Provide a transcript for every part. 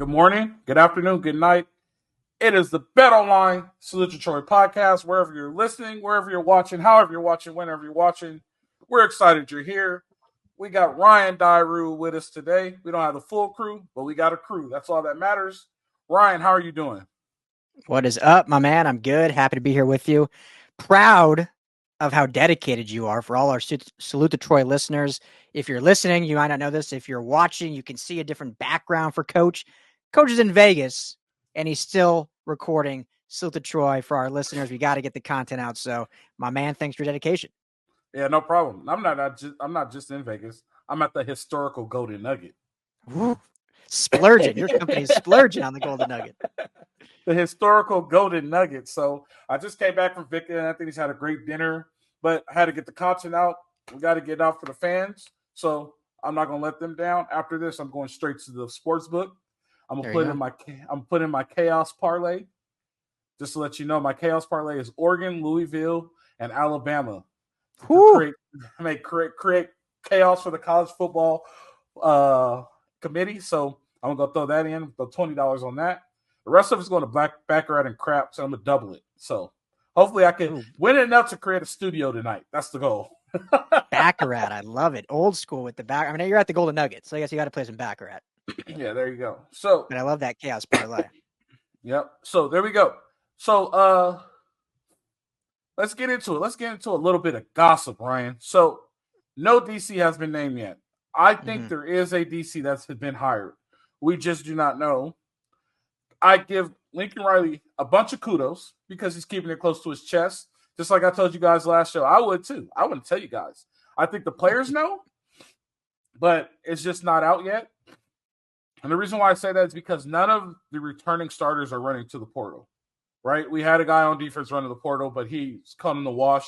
Good morning, good afternoon, good night. It is the Bet Online Salute to Troy podcast. Wherever you're listening, wherever you're watching, however you're watching, whenever you're watching, we're excited you're here. We got Ryan Dyrue with us today. We don't have the full crew, but we got a crew. That's all that matters. Ryan, how are you doing? What is up, my man? I'm good. Happy to be here with you. Proud of how dedicated you are for all our Salute to Troy listeners. If you're listening, you might not know this. If you're watching, you can see a different background for Coach. Coach is in Vegas, and he's still recording Salute to Troy for our listeners. We got to get the content out. So, my man, thanks for your dedication. Yeah, no problem. I'm not just in Vegas. I'm at the historical Golden Nugget. Woo. Splurging. Your company's splurging on the Golden Nugget. The historical Golden Nugget. So I just came back from Vic, and I think he's had a great dinner, but I had to get the content out. We got to get out for the fans. So I'm not going to let them down. After this, I'm going straight to the sports book. I'm putting my chaos parlay. Just to let you know, my chaos parlay is Oregon, Louisville, and Alabama. Create chaos for the college football committee. So I'm gonna throw that in, throw $20 on that. The rest of it's going to baccarat and crap, so I'm gonna double it. So hopefully I can win enough to create a studio tonight. That's the goal. Baccarat, I love it. Old school with the back. I mean, you're at the Golden Nugget, so I guess you got to play some baccarat. Yeah, there you go. So, but I love that chaos parlay. Yep. So there we go. So let's get into it. Let's get into a little bit of gossip, Ryan. So no DC has been named yet. I think there is a DC that's been hired. We just do not know. I give Lincoln Riley a bunch of kudos because he's keeping it close to his chest. Just like I told you guys last show, I would too. I wouldn't tell you guys. I think the players know, but it's just not out yet. And the reason why I say that is because none of the returning starters are running to the portal, right? We had a guy on defense running the portal, but he's come in the wash.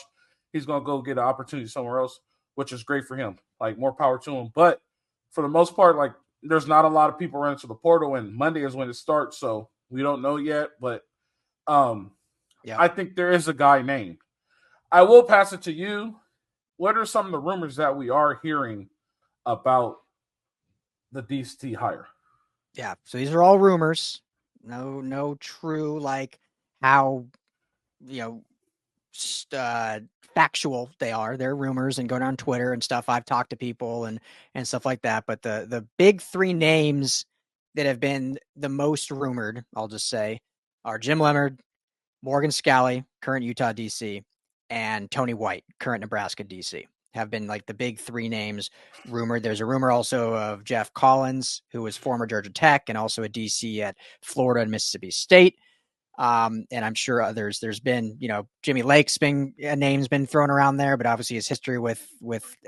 He's going to go get an opportunity somewhere else, which is great for him. Like, more power to him. But for the most part, like, there's not a lot of people running to the portal, and Monday is when it starts, so we don't know yet. But I think there is a guy named. I will pass it to you. What are some of the rumors that we are hearing about the DC hire? Yeah, so these are all rumors. No true, like, how, factual they are. They're rumors and going on Twitter and stuff. I've talked to people and stuff like that. But the big three names that have been the most rumored, I'll just say, are Jim Leonard, Morgan Scalley, current Utah DC, and Tony White, current Nebraska DC. Have been like the big three names rumored. There's a rumor also of Jeff Collins, who was former Georgia Tech and also a DC at Florida and Mississippi State. And I'm sure others. There's been, Jimmy Lake's name's been thrown around there, but obviously his history with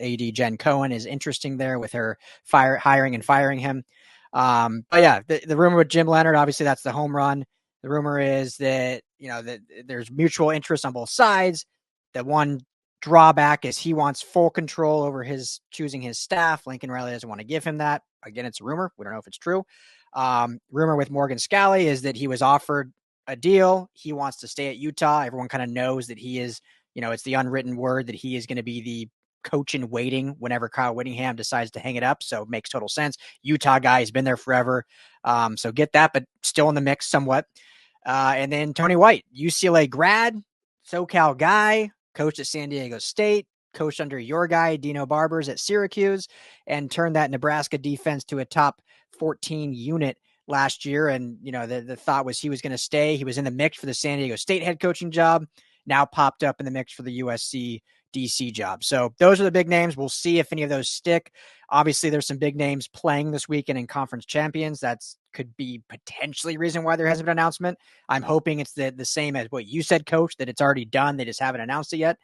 AD Jen Cohen is interesting there with her hiring and firing him. But yeah, the rumor with Jim Leonard, obviously that's the home run. The rumor is that, that there's mutual interest on both sides. That one drawback is he wants full control over choosing his staff. Lincoln Riley doesn't want to give him that. Again, it's a rumor. We don't know if it's true. Rumor with Morgan Scalley is that he was offered a deal. He wants to stay at Utah. Everyone kind of knows that he is, it's the unwritten word that he is going to be the coach in waiting whenever Kyle Whittingham decides to hang it up. So it makes total sense. Utah guy has been there forever. So get that, but still in the mix somewhat. And then Tony White, UCLA grad, SoCal guy, coached at San Diego State, coached under your guy, Dino Barbers at Syracuse, and turned that Nebraska defense to a top 14 unit last year. And, the thought was he was going to stay. He was in the mix for the San Diego State head coaching job, now popped up in the mix for the USC DC job. So those are the big names. We'll see if any of those stick. Obviously, there's some big names playing this weekend in conference champions. That's could be potentially a reason why there hasn't been an announcement. I'm hoping it's the same as what you said, Coach, that it's already done. They just haven't announced it yet.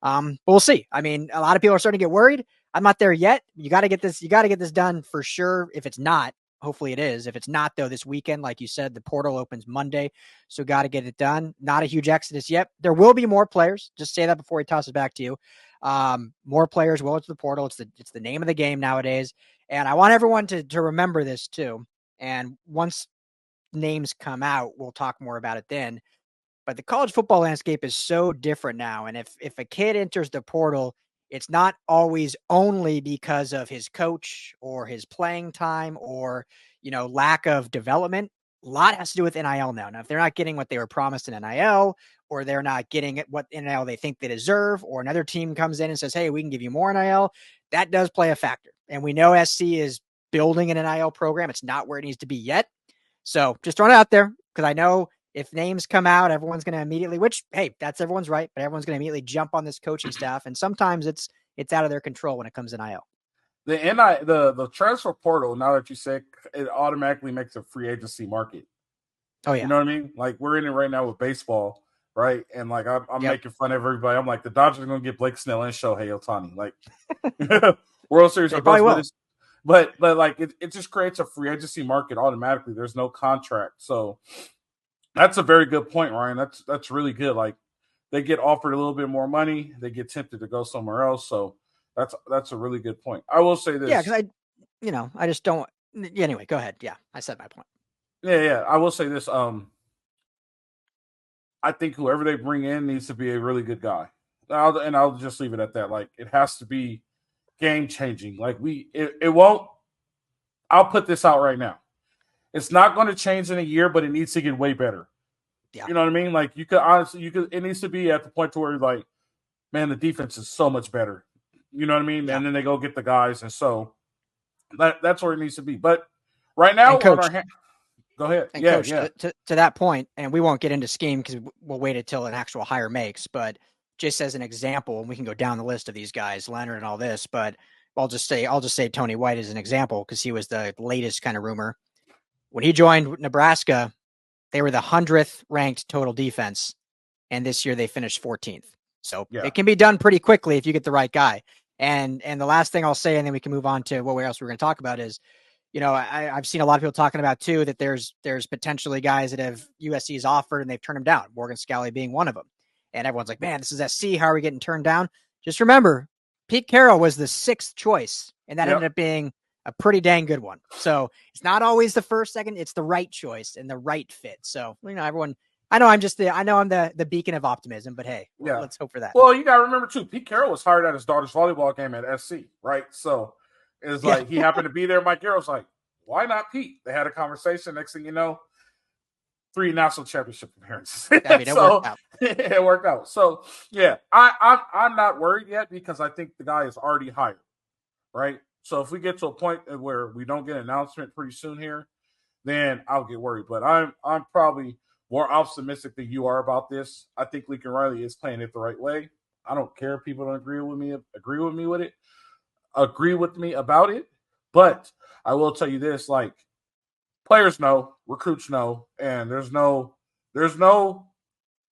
But we'll see. I mean, a lot of people are starting to get worried. I'm not there yet. You got to get this done for sure. If it's not, hopefully it is. If it's not, though, this weekend, like you said, the portal opens Monday. So got to get it done. Not a huge exodus yet. There will be more players. Just say that before he tosses back to you. More players will enter the portal. It's the name of the game nowadays. And I want everyone to remember this too. And once names come out, we'll talk more about it then. But the college football landscape is so different now. And if a kid enters the portal it's not always only because of his coach or his playing time or, lack of development. A lot has to do with NIL now. Now, if they're not getting what they were promised in NIL, or they're not getting what NIL they think they deserve, or another team comes in and says, hey, we can give you more NIL, that does play a factor. And we know SC is building an NIL program. It's not where it needs to be yet. So just throwing it out there, because I know if names come out, everyone's going to immediately, which, hey, that's everyone's right, but everyone's going to immediately jump on this coaching staff. And sometimes it's out of their control when it comes to NIL. The transfer portal, now that you say, it automatically makes a free agency market. Oh, yeah. You know what I mean? Like, we're in it right now with baseball, right? And, like, I'm making fun of everybody. I'm like, the Dodgers are going to get Blake Snell and Shohei Ohtani. Like, World Series they probably will. But like, it just creates a free agency market automatically. There's no contract. So that's a very good point, Ryan. That's really good. Like, they get offered a little bit more money. They get tempted to go somewhere else. So that's a really good point. I will say this. Yeah, because I just don't. Anyway, go ahead. Yeah, I said my point. Yeah. I will say this. I think whoever they bring in needs to be a really good guy. I'll just leave it at that. Like, it has to be game changing. Like, it won't. I'll put this out right now. It's not going to change in a year, but it needs to get way better. Yeah. You know what I mean? Like, it needs to be at the point to where, like, man, the defense is so much better. You know what I mean? Yeah. And then they go get the guys. And so that's where it needs to be. But right now, Coach, go ahead. And Coach, to that point, and we won't get into scheme because we'll wait until an actual hire makes, but just as an example, and we can go down the list of these guys, Leonard and all this, but I'll just say Tony White as an example because he was the latest kind of rumor. When he joined Nebraska, they were the 100th ranked total defense, and this year they finished 14th. So it can be done pretty quickly if you get the right guy. And the last thing I'll say, and then we can move on to what else we're going to talk about is, I've seen a lot of people talking about too that there's potentially guys that have USC's offered and they've turned them down. Morgan Scalley being one of them, and everyone's like, "Man, this is SC. How are we getting turned down?" Just remember, Pete Carroll was the 6th choice, and that ended up being a pretty dang good one. So it's not always the first, second; it's the right choice and the right fit. So everyone. I know I'm the beacon of optimism, but hey, let's hope for that. Well, you got to remember too, Pete Carroll was hired at his daughter's volleyball game at SC, right? So it's like he happened to be there. Mike Carroll's like, why not Pete? They had a conversation. Next thing you know, 3 national championship appearances. It worked out. So yeah, I'm not worried yet because I think the guy is already hired, right? So if we get to a point where we don't get an announcement pretty soon here, then I'll get worried. But I'm probably more optimistic than you are about this. I think Lincoln Riley is playing it the right way. I don't care if people don't agree with me about it. But I will tell you this, like, players know, recruits know, and there's no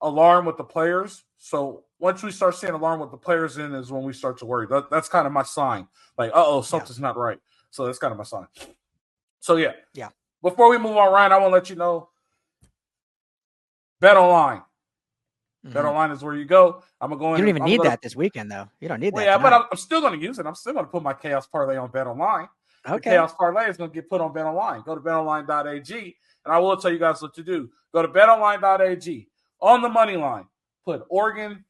alarm with the players. So once we start seeing alarm with the players in is when we start to worry. That's kind of my sign. Like, something's not right. So that's kind of my sign. So yeah. Before we move on, Ryan, I want to let you know, Bet online. Mm-hmm. Bet online is where you go. I'm going to go in. You don't even need that this weekend, though. You don't need that. Yeah, but I'm still going to use it. I'm still going to put my Chaos Parlay on Bet online. Okay. The Chaos Parlay is going to get put on Bet online. Go to betonline.ag, and I will tell you guys what to do. Go to betonline.ag. On the money line, put Oregon,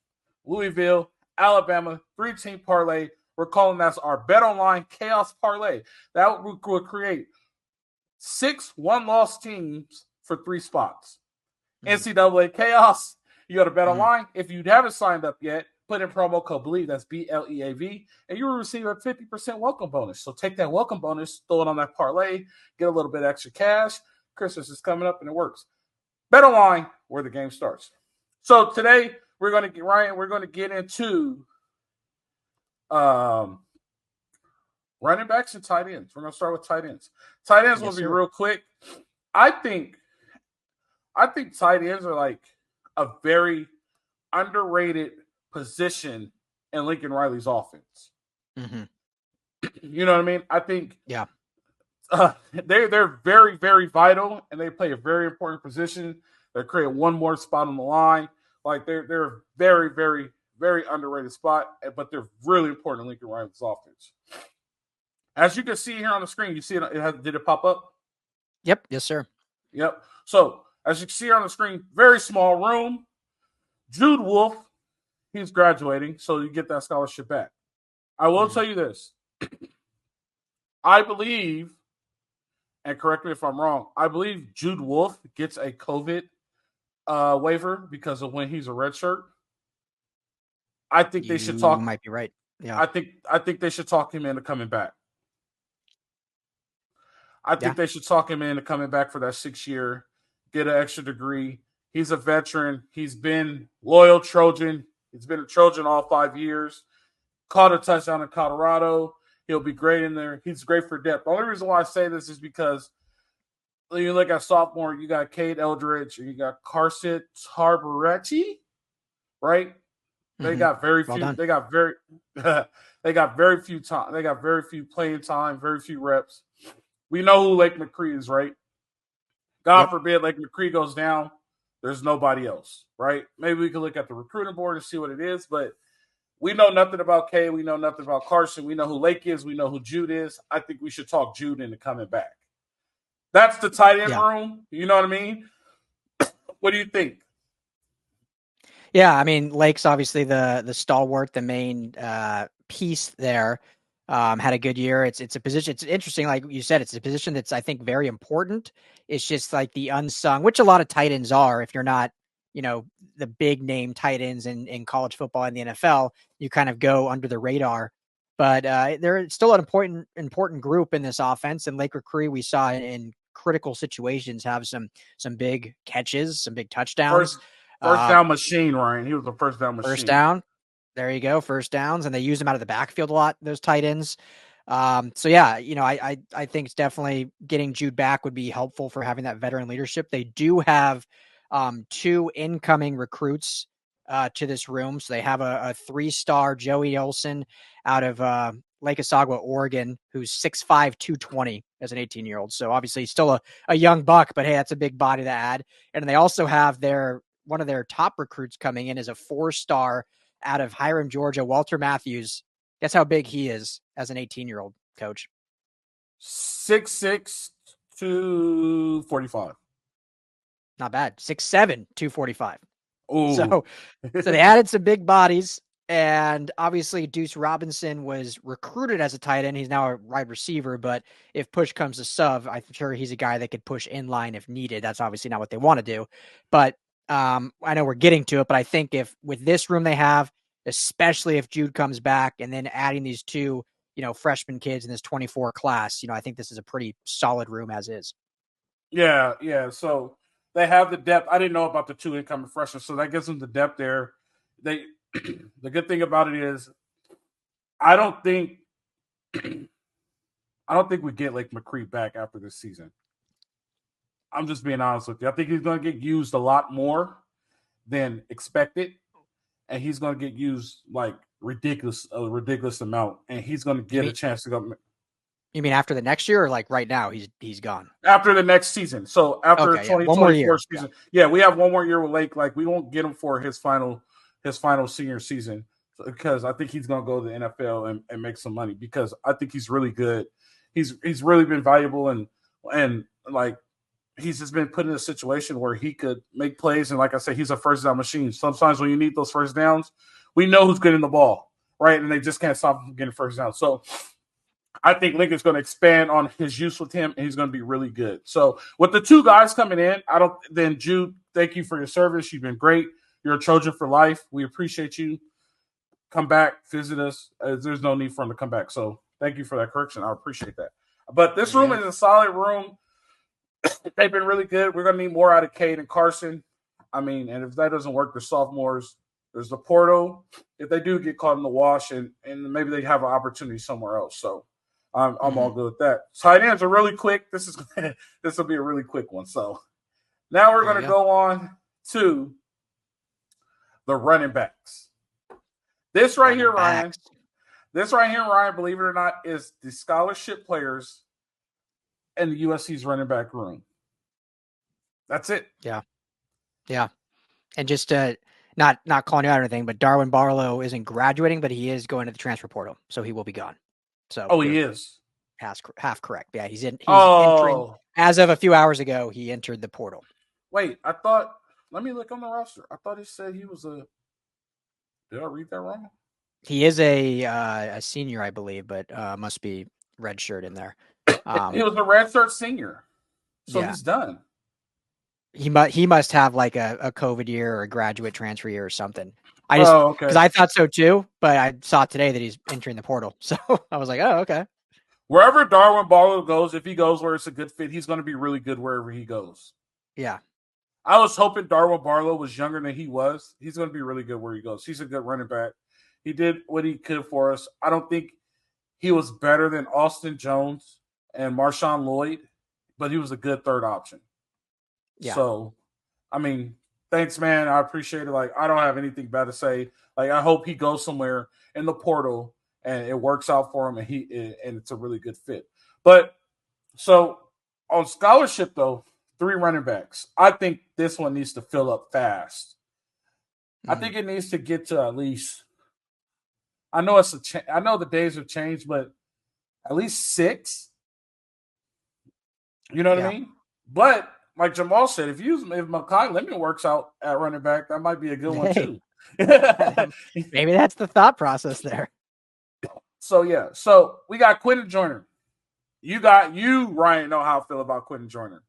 Louisville, Alabama, 3-team parlay. We're calling that our Bet online Chaos Parlay. That will create 6 one-loss teams for 3 spots. NCAA Chaos. You go to Bet Online. If you haven't signed up yet, put in promo code BLEAV, that's BLEAV, and you will receive a 50% welcome bonus. So take that welcome bonus, throw it on that parlay, get a little bit extra cash. Christmas is coming up, and it works. Bet Online, where the game starts. So today, we're going to get into running backs and tight ends. We're going to start with tight ends. Tight ends will be real quick. I think tight ends are like a very underrated position in Lincoln Riley's offense. Mm-hmm. You know what I mean? I think they're very, very vital, and they play a very important position. They create one more spot on the line. Like they're a very, very, very underrated spot, but they're really important in Lincoln Riley's offense. As you can see here on the screen, you see it. Did it pop up? Yep. Yes, sir. Yep. So as you can see here on the screen, very small room. Jude Wolf, he's graduating, so you get that scholarship back. I will tell you this. I believe, and correct me if I'm wrong, I believe Jude Wolfe gets a COVID waiver because of when he's a redshirt. I think they should talk. You might be right. Yeah. I think they should talk him into coming back. I think they should talk him into coming back for that 6 year, get an extra degree. He's a veteran. He's been loyal Trojan. He's been a Trojan all 5 years. Caught a touchdown in Colorado. He'll be great in there. He's great for depth. The only reason why I say this is because when you look at sophomore, you got Cade Eldridge and you got Carson Tarbaretti, right? They got very few. They got very. They got very few time. They got very few playing time. Very few reps. We know who Lake McCree is, right? God forbid Lake McCree goes down. There's nobody else, right? Maybe we can look at the recruiting board and see what it is, but we know nothing about Kay. We know nothing about Carson. We know who Lake is. We know who Jude is. I think we should talk Jude into coming back. That's the tight end room. You know what I mean? What do you think? Yeah, I mean, Lake's obviously the stalwart, the main piece there. Had a good year. It's a position. It's interesting, like you said. It's a position that's, I think, very important. It's just like the unsung, which a lot of tight ends are. If you're not, the big name tight ends in college football and the NFL, you kind of go under the radar. But they're still an important group in this offense. And Lake McCree, we saw in critical situations, have some big catches, some big touchdowns. First down machine, Ryan. He was a first down machine. First down. There you go. First downs. And they use them out of the backfield a lot, those tight ends. So yeah, I think it's definitely getting Jude back would be helpful for having that veteran leadership. They do have 2 incoming recruits to this room. So they have a 3-star Joey Olson out of Lake Osagwa, Oregon, who's 6'5", 220 as an 18-year-old. So obviously still a young buck, but hey, that's a big body to add. And they also have one of their top recruits coming in is a 4-star out of Hiram, Georgia, Walter Matthews. Guess how big he is as an 18-year-old, Coach? 6'6", 245. Not bad. 6'7", 245. Ooh. So they added some big bodies, and obviously Deuce Robinson was recruited as a tight end. He's now a wide receiver, but if push comes to shove, I'm sure he's a guy that could push in line if needed. That's obviously not what they want to do. But I know we're getting to it, but I think if with this room they have, especially if Jude comes back and then adding these 2, freshman kids in this 24 class, I think this is a pretty solid room as is. Yeah. So they have the depth. I didn't know about the 2 incoming freshmen, so that gives them the depth there. The good thing about it is I don't think we get Lake McCree back after this season. I'm just being honest with you. I think he's going to get used a lot more than expected, and he's going to get used like a ridiculous amount, and he's going to get a chance to go. You mean after the next year, or like right now he's gone? After the next season. So after 2024 season, we have one more year with Lake. Like we won't get him for his final senior season because I think he's going to go to the NFL and make some money because I think he's really good. He's really been valuable and like. He's just been put in a situation where he could make plays. And like I said, he's a first down machine. Sometimes when you need those first downs, we know who's getting the ball, right? And they just can't stop him from getting first down. So I think Lincoln's going to expand on his use with him, and he's going to be really good. So with the 2 guys coming in, then Jude, thank you for your service. You've been great. You're a Trojan for life. We appreciate you. Come back, visit us. There's no need for him to come back. So thank you for that correction. I appreciate that. But this room is a solid room. They've been really good. We're going to need more out of Cade and Carson. I mean, and if that doesn't work, the sophomores, there's the portal. If they do get caught in the wash, and maybe they have an opportunity somewhere else. So I'm all good with that. Tight ends are really quick. This will be a really quick one. So now we're going to go on to the running backs. This right here, Ryan, believe it or not, is the scholarship players in the USC's running back room. That's it. Yeah. And just not calling you out or anything, but Darwin Barlow isn't graduating, but he is going to the transfer portal, so he will be gone. So he is half correct. Yeah, he's entering as of a few hours ago. He entered the portal. Wait, I thought. Let me look on the roster. I thought it said he was a. Did I read that wrong? He is a senior, I believe, but must be redshirt in there. He was a redshirt senior, so Yeah. he's done. He must have like a COVID year or a graduate transfer year or something. Oh, Because okay. I thought so too, but I saw today that he's entering the portal. So I was like, oh, okay. Wherever Darwin Barlow goes, if he goes where it's a good fit, he's going to be really good wherever he goes. Yeah. I was hoping Darwin Barlow was younger than he was. He's going to be really good where he goes. He's a good running back. He did what he could for us. I don't think he was better than Austin Jones and Marshawn Lloyd, but he was a good third option. Yeah. So, I mean, thanks, man. I appreciate it. Like, I don't have anything bad to say. Like, I hope he goes somewhere in the portal and it works out for him and it's a really good fit. But so on scholarship though, 3 running backs. I think this one needs to fill up fast. I think it needs to get to at least. I know I know the days have changed, but at least 6. You know what I mean? But like Jamal said, if Makai Lemon works out at running back, that might be a good one too. Maybe that's the thought process there. So yeah, so we got Quinten Joyner. You Ryan, know how I feel about Quinten Joyner.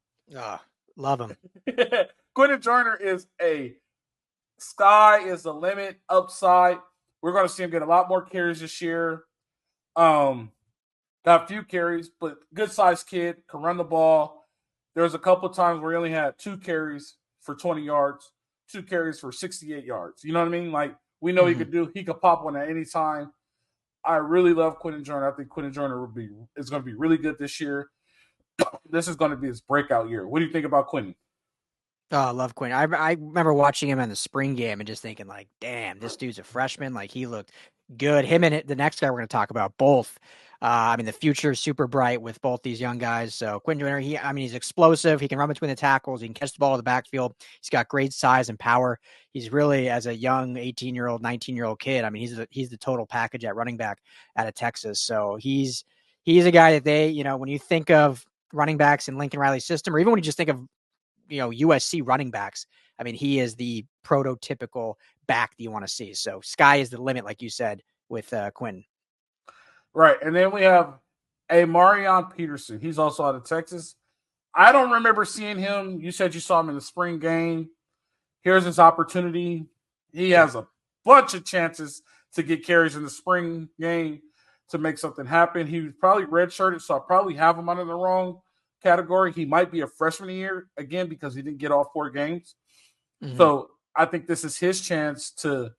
Love him. Quinten Joyner is a sky is the limit upside. We're going to see him get a lot more carries this year. Got a few carries, but good sized kid, can run the ball. There was a couple of times where he only had 2 carries for 20 yards, 2 carries for 68 yards. You know what I mean? Like, we know he could pop one at any time. I really love Quinten Joyner. I think Quinten Joyner is going to be really good this year. This is going to be his breakout year. What do you think about Quinten? Oh, I love Quinten. I remember watching him in the spring game and just thinking, like, damn, this dude's a freshman. Like, he looked good. Him and the next guy we're going to talk about, both. I mean, the future is super bright with both these young guys. So Quinten Joyner, he's explosive. He can run between the tackles. He can catch the ball in the backfield. He's got great size and power. He's really, as a young 18-year-old, 19-year-old kid, I mean, he's the total package at running back out of Texas. So he's a guy that they, when you think of running backs in Lincoln Riley's system, or even when you just think of USC running backs, I mean, he is the prototypical back that you want to see. So sky is the limit, like you said, with Quinten. Right. And then we have a Marion Peterson. He's also out of Texas. I don't remember seeing him. You said you saw him in the spring game. Here's his opportunity. He has a bunch of chances to get carries in the spring game to make something happen. He was probably redshirted, so I probably have him under the wrong category. He might be a freshman year again because he didn't get all 4 games. So I think this is his chance to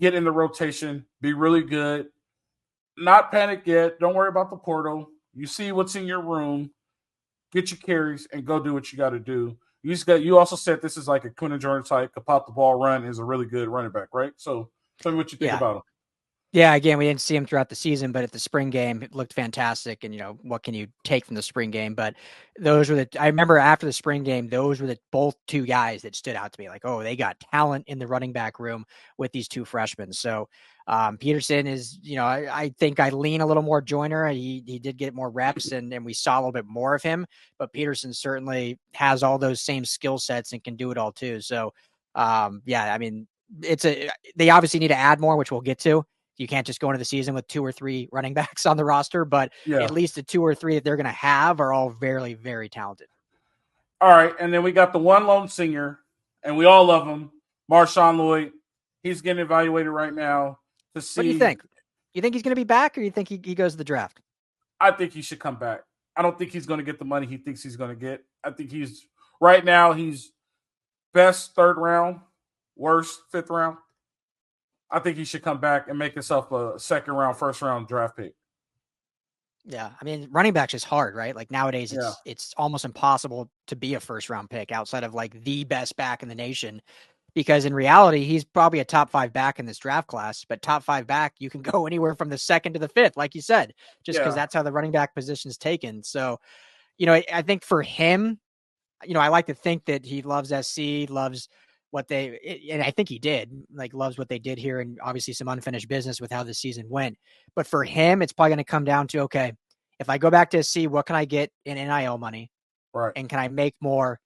get in the rotation, be really good. Not panic yet. Don't worry about the portal. You see what's in your room. Get your carries and go do what you got to do. You also said this is like a Quinten Joyner type, could pop the ball, run, is a really good running back, right? So tell me what you think about him. Yeah, again, we didn't see him throughout the season, but at the spring game, it looked fantastic. And, what can you take from the spring game? But I remember after the spring game, those were both 2 guys that stood out to me. Like, oh, they got talent in the running back room with these 2 freshmen. So Peterson is, I think I lean a little more Joyner. He did get more reps and we saw a little bit more of him, but Peterson certainly has all those same skill sets and can do it all too. So I mean, they obviously need to add more, which we'll get to. You can't just go into the season with 2 or 3 running backs on the roster, but at least the 2 or 3 that they're going to have are all very, very talented. All right. And then we got the one lone senior, and we all love him, Marshawn Lloyd. He's getting evaluated right now to see. What do you think? You think he's going to be back, or you think he goes to the draft? I think he should come back. I don't think he's going to get the money he thinks he's going to get. I think right now he's best 3rd round, worst 5th round. I think he should come back and make himself a 2nd round, 1st round draft pick. Yeah, I mean, running backs is hard, right? Like nowadays, it's almost impossible to be a 1st round pick outside of like the best back in the nation, because in reality, he's probably a top 5 back in this draft class. But top 5 back, you can go anywhere from the 2nd to the 5th, like you said, just because that's how the running back position is taken. So, I think for him, I like to think that he loves SC, loves and I think he did, like, loves what they did here, and obviously some unfinished business with how the season went. But for him, it's probably going to come down to, okay, if I go back to SC, what can I get in NIL money? Right. And can I make more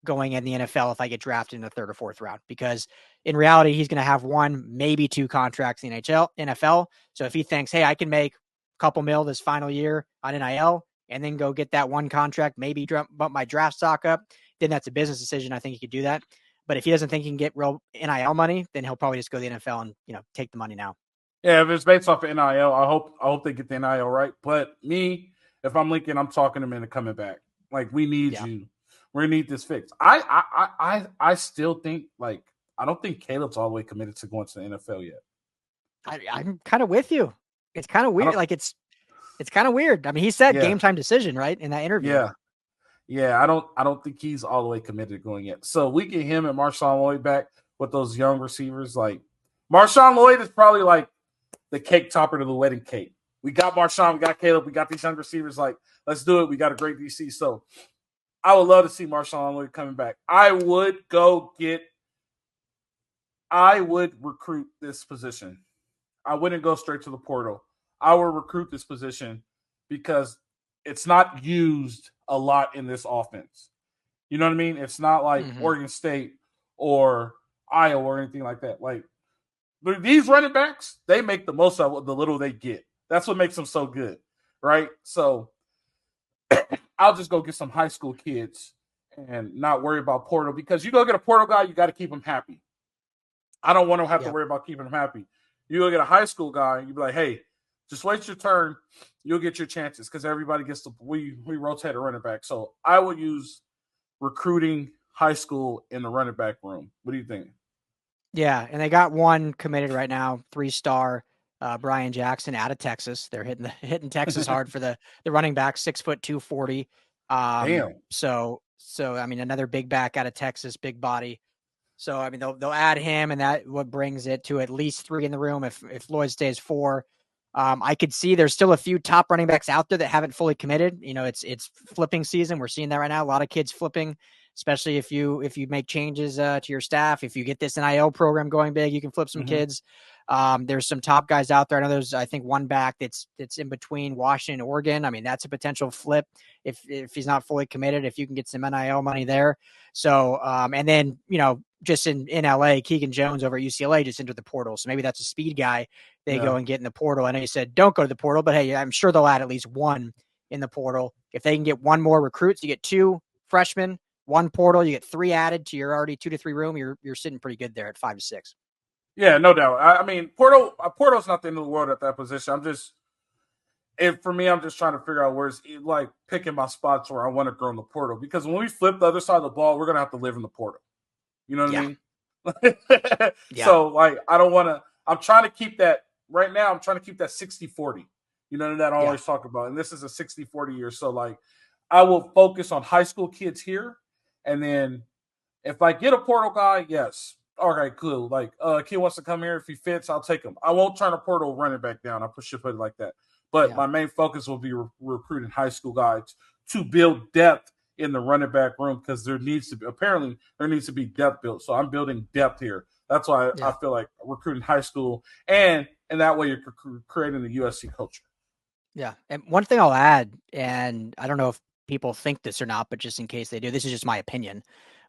going in the NFL if I get drafted in the 3rd or 4th round, because in reality, he's going to have 1, maybe 2 contracts in the NFL. So if he thinks, hey, I can make a couple mil this final year on NIL and then go get that 1 contract, maybe bump my draft stock up, then that's a business decision. I think he could do that. But if he doesn't think he can get real NIL money, then he'll probably just go to the NFL and, take the money now. Yeah, if it's based off of NIL, I hope they get the NIL right. But me, if I'm Lincoln, I'm talking him into coming back. Like, we need you. We need this fixed. I still think, like, I don't think Caleb's all the way committed to going to the NFL yet. I'm kind of with you. It's kind of weird. Like, it's kind of weird. I mean, he said game time decision, right, in that interview. Yeah. I don't think he's all the way committed to going yet. So we get him and Marshawn Lloyd back with those young receivers. Like, Marshawn Lloyd is probably like the cake topper to the wedding cake. We got Marshawn, we got Caleb, we got these young receivers. Like, let's do it. We got a great DC. So I would love to see Marshawn Lloyd coming back. I would recruit this position. I wouldn't go straight to the portal. I would recruit this position because it's not used a lot in this offense. You know what I mean? It's not like Oregon State or Iowa or anything like that. Like, these running backs, they make the most of the little they get. That's what makes them so good, right? So I'll just go get some high school kids and not worry about portal, because you go get a portal guy, you got to keep him happy. I don't want to have to worry about keeping him happy. You go get a high school guy, you be like, hey, just wait your turn. You'll get your chances, because everybody gets to we rotate a running back. So I would use recruiting high school in the running back room. What do you think? Yeah, and they got 1 committed right now, 3-star Brian Jackson out of Texas. They're hitting Texas hard for the running back, 6 foot 240. Damn. So I mean, another big back out of Texas, big body. So I mean, they'll add him, and that what brings it to at least 3 in the room. If Lloyd stays 4, I could see there's still a few top running backs out there that haven't fully committed. It's flipping season. We're seeing that right now. A lot of kids flipping, especially if you make changes to your staff. If you get this NIL program going big, you can flip some kids. There's some top guys out there. I know there's, I think, 1 back that's in between Washington and Oregon. I mean, that's a potential flip if he's not fully committed, if you can get some NIL money there. So, and then, just in LA, Keegan Jones over at UCLA just entered the portal. So maybe that's a speed guy they go and get in the portal. I know you said don't go to the portal, but hey, I'm sure they'll add at least 1 in the portal. If they can get 1 more recruits, you get 2 freshmen, 1 portal, you get 3 added to your already 2 to 3 room. You're sitting pretty good there at 5 to 6. Yeah, no doubt. I mean, portal's not the end of the world at that position. For me, I'm just trying to figure out where's, like, picking my spots where I want to grow in the portal. Because when we flip the other side of the ball, we're going to have to live in the portal. You know what I mean? So, like, I'm trying to keep that, right now, I'm trying to keep that 60-40. You know, that I always talk about. And this is a 60-40 year. So, like, I will focus on high school kids here. And then if I get a portal guy, yes. All right, cool. Like, kid wants to come here. If he fits, I'll take him. I won't turn a portal running back down. I should put it like that. But my main focus will be recruiting high school guys to build depth in the running back room, because there needs to be depth built. So I'm building depth here. That's why I feel like recruiting high school, and that way you're creating the USC culture. Yeah. And one thing I'll add, and I don't know if people think this or not, but just in case they do, this is just my opinion.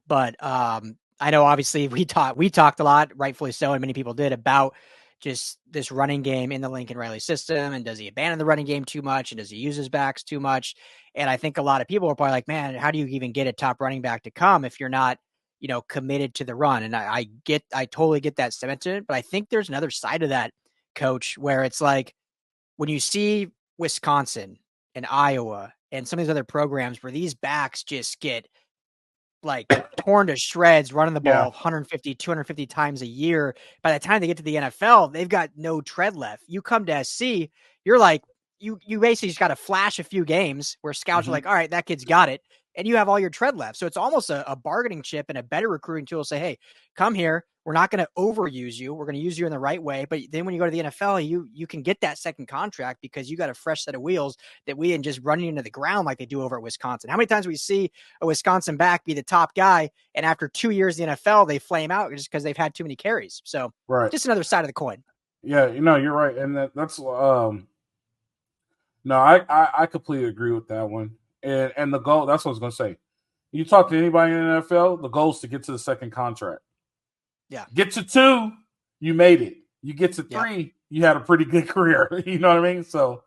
But I know obviously we talked a lot, rightfully so, and many people did, about just this running game in the Lincoln Riley system, and does he abandon the running game too much, and does he use his backs too much? And I think a lot of people are probably like, man, how do you even get a top running back to come if you're not, committed to the run? And I totally get that sentiment, but I think there's another side of that, Coach, where it's like when you see Wisconsin and Iowa and some of these other programs where these backs just get like torn to shreds running the ball 150, 250 times a year. By the time they get to the NFL, they've got no tread left. You come to SC, you're like, you basically just got to flash a few games where scouts are like, all right, that kid's got it. And you have all your tread left. So it's almost a bargaining chip and a better recruiting tool. Say, hey, come here. We're not going to overuse you. We're going to use you in the right way. But then when you go to the NFL, you can get that second contract because you got a fresh set of wheels that we didn't just run into the ground like they do over at Wisconsin. How many times we see a Wisconsin back be the top guy, and after 2 years in the NFL, they flame out just because they've had too many carries. So just another side of the coin. Yeah, you're right. And that's no, I completely agree with that one. And the goal, that's what I was going to say. You talk to anybody in the NFL, the goal is to get to the second contract. Yeah. Get to 2, you made it. You get to 3, you had a pretty good career. You know what I mean? So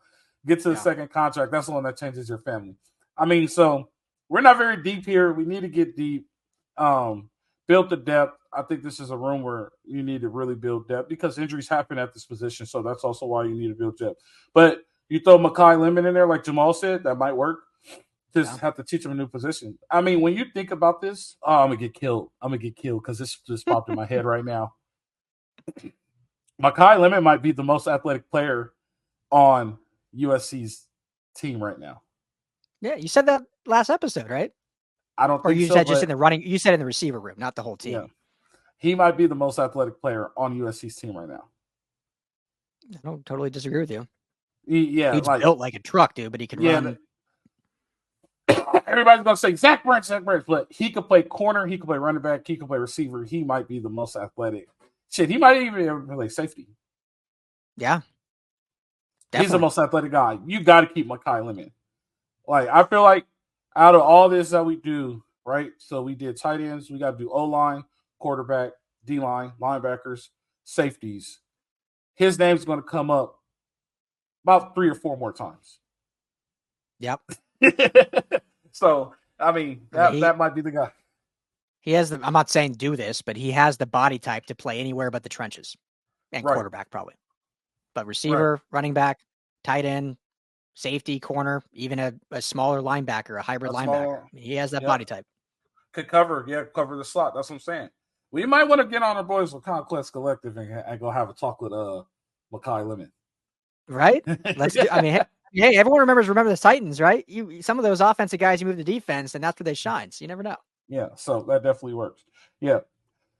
get to the second contract. That's the one that changes your family. I mean, so we're not very deep here. We need to get deep. Build the depth. I think this is a room where you need to really build depth because injuries happen at this position. So that's also why you need to build depth. But you throw Makai Lemon in there, like Jamal said, that might work. Just have to teach him a new position. I mean, when you think about this, I'm going to get killed. I'm going to get killed because this just popped in my head right now. Makai Lemon might be the most athletic player on USC's team right now. Yeah, you said that last episode, right? I don't think so. Or you said just in the running, you said in the receiver room, not the whole team. Yeah. He might be the most athletic player on USC's team right now. I don't totally disagree with you. He's built like a truck, dude, but he can run. Everybody's going to say Zach Brent, but he could play corner, he could play running back, he could play receiver. He might be the most athletic. Shit, he might even ever play safety. Yeah. Definitely. He's the most athletic guy. You got to keep Makai Lemon. Like, I feel like out of all this that we do, right? So we did tight ends, we got to do O-line, quarterback, D-line, linebackers, safeties. His name's going to come up about 3 or 4 more times. Yep. So, I mean, that might be the guy. He has I'm not saying do this, but he has the body type to play anywhere but the trenches and quarterback probably. But receiver, running back, tight end, safety, corner, even a smaller linebacker, a hybrid linebacker. He has that body type. Could cover the slot. That's what I'm saying. We might want to get on our boys with Conquest Collective and go have a talk with Makai Lemon. Right? Let's do. I mean, hey, everyone remember the Titans, right? Some of those offensive guys, you move to defense, and that's where they shine. So you never know. Yeah, so that definitely works. Yeah.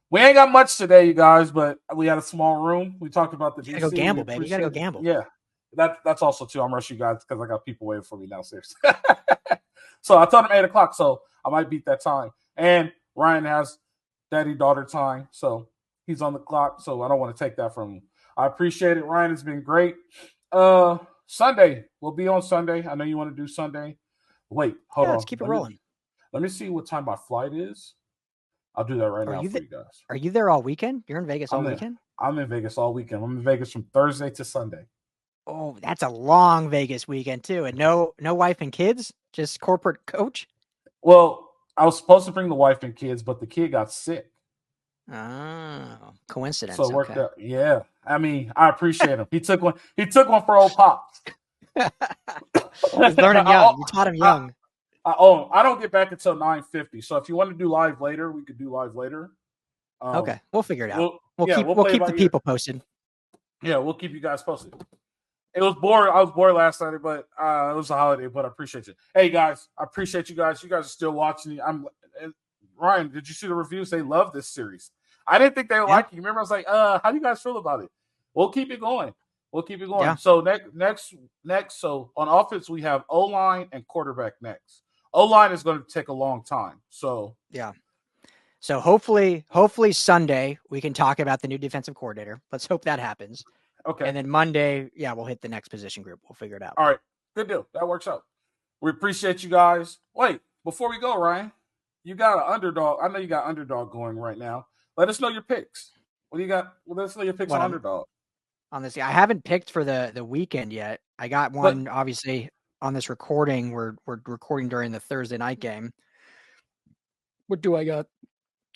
We ain't got much today, you guys, but we had a small room. We talked about the DC. You gotta go gamble, baby. You gotta go gamble. Yeah. That's also too. I'm rushing you guys because I got people waiting for me downstairs. So I told him 8 o'clock, so I might beat that time. And Ryan has daddy-daughter time, so he's on the clock, so I don't want to take that from him. I appreciate it, Ryan. It's been great. Sunday. We'll be on Sunday. I know you want to do Sunday. Wait, hold on. Let's keep it rolling. Let me see what time my flight is. I'll do that right now for you guys. Are you there all weekend? You're in Vegas all weekend? I'm in Vegas all weekend. I'm in Vegas from Thursday to Sunday. Oh, that's a long Vegas weekend too. And no wife and kids, just corporate coach? Well, I was supposed to bring the wife and kids, but the kid got sick. Oh, coincidence. So it worked out. Yeah. I mean, I appreciate him. He took one for old Pops. He's learning young. You taught him young. I don't get back until 9:50. So if you want to do live later, we could do live later. Okay, we'll figure it out. We'll keep the people posted. Yeah, we'll keep you guys posted. It was bored. I was bored last Saturday, but it was a holiday. But I appreciate you. Hey guys, I appreciate you guys. You guys are still watching. Ryan, did you see the reviews? They love this series. I didn't think they would like it. Remember, I was like, how do you guys feel about it? We'll keep it going. Yeah. So next. So on offense, we have O-line and quarterback next. O-line is going to take a long time. So yeah. So hopefully Sunday we can talk about the new defensive coordinator. Let's hope that happens. Okay. And then Monday, we'll hit the next position group. We'll figure it out. All right. Good deal. That works out. We appreciate you guys. Wait, before we go, Ryan, you got an underdog. I know you got underdog going right now. Let us know your picks. What do you got? Let us know your picks on underdog. On this, I haven't picked for the weekend yet. I got one, obviously, on this recording. We're recording during the Thursday night game. What do I got?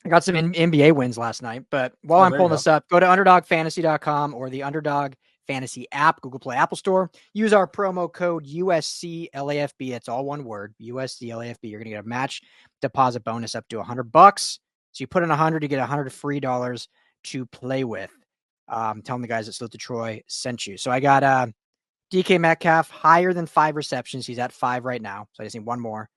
I got some NBA wins last night, but while I'm pulling this up, go to underdogfantasy.com or the Underdog Fantasy app, Google Play, Apple Store. Use our promo code USCLAFB. That's all one word, USCLAFB. You're going to get a match deposit bonus up to $100. So you put in $100, you get $100 free dollars to play with. Telling the guys that Salute to Troy sent you. So I got DK Metcalf higher than 5 receptions. He's at 5 right now. So I just need one more.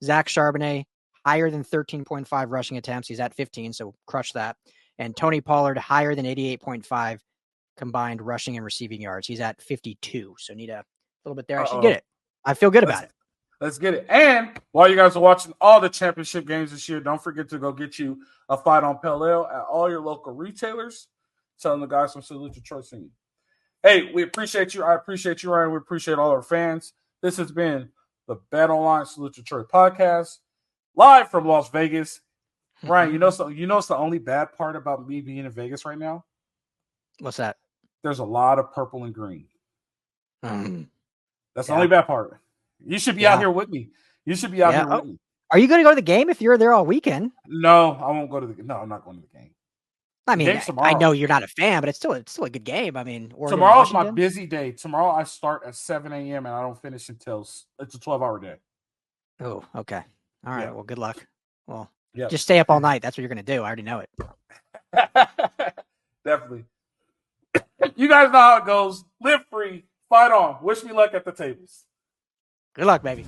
Zach Charbonnet higher than 13.5 rushing attempts. He's at 15, so crush that. And Tony Pollard higher than 88.5 combined rushing and receiving yards. He's at 52, so need a little bit there. I should get it. I feel good about it. Let's get it. And while you guys are watching all the championship games this year, don't forget to go get you a fight on Pale Ale at all your local retailers. Telling the guys from Salute to Troy singing. Hey, we appreciate you. I appreciate you, Ryan. We appreciate all our fans. This has been the Bet Online Salute to Troy podcast. live from Las Vegas. Ryan, you know it's the only bad part about me being in Vegas right now? What's that? There's a lot of purple and green. That's the only bad part. You should be out here with me. You should be out here with me. Are you going to go to the game if you're there all weekend? No, I won't go to the. No, I'm not going to the game. I mean, I know you're not a fan, but it's still a good game. I mean, tomorrow's my busy day. Tomorrow I start at 7 a.m. and I don't finish until it's a 12-hour day. Oh, okay. All right. Yeah. Well, good luck. Well, yeah. Just stay up all night. That's what you're going to do. I already know it. Definitely. You guys know how it goes. Live free. Fight on. Wish me luck at the tables. Good luck, baby.